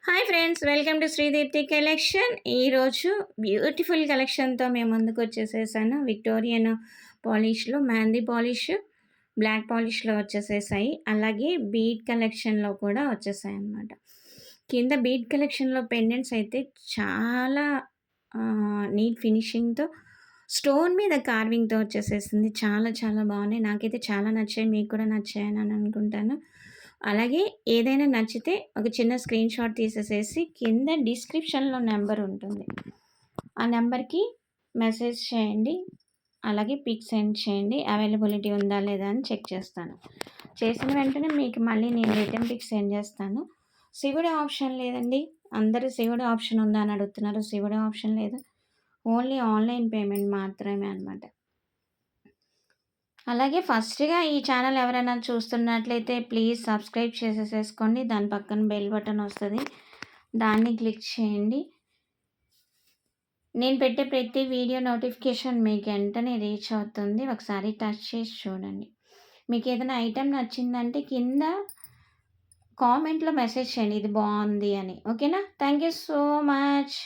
Hi friends, welcome to Sreedeepthi collection. ఈరోజు beautiful కలెక్షన్‌తో మేము ముందుకొచ్చేసేసాను. విక్టోరియన్ పాలిష్‌లో మెహందీ పాలిష్, బ్లాక్ పాలిష్‌లో వచ్చేసేసాయి. అలాగే బీడ్ కలెక్షన్‌లో కూడా వచ్చేసాయన్నమాట. కింద బీడ్ కలెక్షన్‌లో పెండెంట్స్ అయితే చాలా నీట్ ఫినిషింగ్‌తో స్టోన్ మీద కార్వింగ్‌తో వచ్చేసేసింది. చాలా చాలా బాగున్నాయి. నాకైతే చాలా నచ్చాయి. మీకు కూడా నచ్చాయని అనుకుంటాను. అలాగే ఏదైనా నచ్చితే ఒక చిన్న స్క్రీన్ షాట్ తీసేసేసి కింద డిస్క్రిప్షన్‌లో నెంబర్ ఉంటుంది. ఆ నెంబర్‌కి మెసేజ్ చేయండి. అలాగే పిక్ సెండ్ చేయండి. అవైలబిలిటీ ఉందా లేదా అని చెక్ చేస్తాను. చేసిన వెంటనే మీకు మళ్ళీ నేను రిటర్న్ పిక్ సెండ్ చేస్తాను. శివుడి ఆప్షన్ లేదండి. అందరూ శివుడి ఆప్షన్ ఉందా అని అడుగుతున్నారు. శివుడి ఆప్షన్ లేదు. ఓన్లీ ఆన్‌లైన్ పేమెంట్ మాత్రమే అనమాట. అలాగే ఫస్ట్‌గా ఈ ఛానల్ ఎవరైనా చూస్తున్నట్లయితే ప్లీజ్ సబ్స్క్రైబ్ చేసేసేసుకోండి. దాని పక్కన బెల్ బటన్ వస్తది. దాన్ని క్లిక్ చేయండి. నేను పెట్టే ప్రతి వీడియో నోటిఫికేషన్ మీకు వెంటనే రీచ్ అవుతుంది. ఒకసారి టచ్ చేసి చూడండి. మీకేదైనా ఐటెమ్ నచ్చిందంటే కింద కామెంట్‌లో మెసేజ్ చేయండి. ఇది బావుంది అని. ఓకేనా? Thank you so much.